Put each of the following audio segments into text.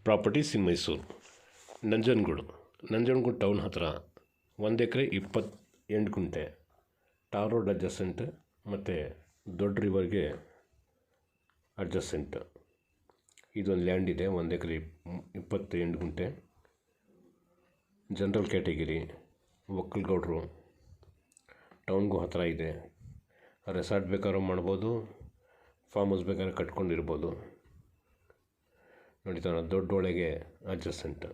Properties ಇನ್ Mysuru. Nanjangud town ಹತ್ತಿರ 1 ಎಕರೆ 28 ಗುಂಟೆ tar road adjacent ಮತ್ತು ದೊಡ್ಡ ರಿವರ್ಗೆ ಅಡ್ಜಸೆಂಟ್ ಇದೊಂದು ಲ್ಯಾಂಡ್ ಇದೆ. 1 ಎಕರೆ 28 ಗುಂಟೆ, ಜನರಲ್ ಕ್ಯಾಟಗಿರಿ, ಒಕ್ಕಲ್ಗೌಡರು, ಟೌನ್ಗೂ ಹತ್ತಿರ ಇದೆ. ರೆಸಾರ್ಟ್ ಬೇಕಾದ್ರೂ ಮಾಡ್ಬೋದು, ಫಾರ್ಮ್ ಹೌಸ್ ಬೇಕಾದ್ರೆ ಕಟ್ಕೊಂಡಿರ್ಬೋದು. ನೋಡಿ ದೊಡ್ಡೊಳಗೆ ಅಡ್ಜಸೆಂಟ್.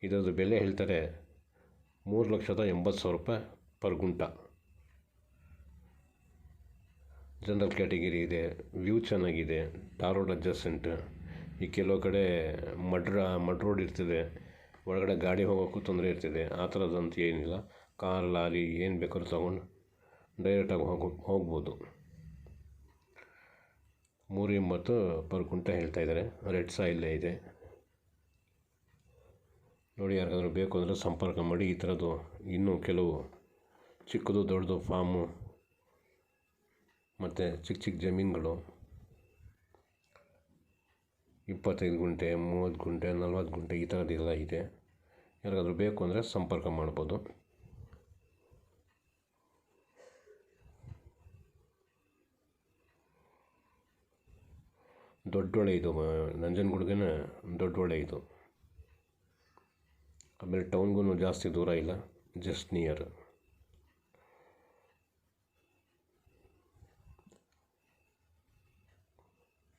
ಇದರದ್ದು ಬೆಲೆ ಹೇಳ್ತಾರೆ 3,80,000 ರೂಪಾಯಿ ಪರ್ ಗುಂಟ. ಜನರಲ್ ಕ್ಯಾಟಗಿರಿ ಇದೆ, ವ್ಯೂ ಚೆನ್ನಾಗಿದೆ, ಟಾರ್ ರೋಡ್ ಅಡ್ಜಸೆಂಟ್. ಈ ಕೆಲವು ಕಡೆ ಮಡ್ ರೋಡ್ ಇರ್ತದೆ, ಒಳಗಡೆ ಗಾಡಿ ಹೋಗೋಕ್ಕೂ ತೊಂದರೆ ಇರ್ತದೆ. ಆ ಥರದಂತೂ ಏನಿಲ್ಲ. ಕಾರ್, ಲಾರಿ ಏನು ಬೇಕಾದ್ರೂ ತೊಗೊಂಡು ಡೈರೆಕ್ಟಾಗಿ ಹೋಗ್ಬೋದು. 380 ಪರ್ ಗುಂಟ ಹೇಳ್ತಾ ಇದ್ದಾರೆ. ರೆಡ್ ಸಾಯಿಲ್ಲೇ ಇದೆ. ನೋಡಿ, ಯಾರಿಗಾದ್ರೂ ಬೇಕು ಅಂದರೆ ಸಂಪರ್ಕ ಮಾಡಿ. ಈ ಥರದ್ದು ಇನ್ನೂ ಕೆಲವು ಚಿಕ್ಕದು ದೊಡ್ಡದು ಫಾರ್ಮು ಮತ್ತು ಚಿಕ್ಕ ಜಮೀನುಗಳು 25 ಗುಂಟೆ, 30 ಗುಂಟೆ, 40 ಗುಂಟೆ ಈ ಥರದ್ದೆಲ್ಲ ಇದೆ. ಯಾರಿಗಾದ್ರೂ ಬೇಕು ಅಂದರೆ ಸಂಪರ್ಕ ಮಾಡ್ಬೋದು. ದೊಡ್ಡೊಳೆ ಇದು, ನಂಜನಗೂಡಿಗೆ ದೊಡ್ಡೊಳೆ ಇದು. ಆಮೇಲೆ ಟೌನ್ಗೂ ಜಾಸ್ತಿ ದೂರ ಇಲ್ಲ, ಜಸ್ಟ್ ನಿಯರ್.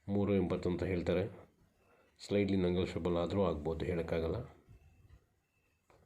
$380 ಅಂತ ಹೇಳ್ತಾರೆ. ಸ್ಲೈಡ್ಲಿ ನೆಗೋಷಿಯಬಲ್ ಆದರೂ ಆಗ್ಬೋದು, ಹೇಳೋಕ್ಕಾಗಲ್ಲ.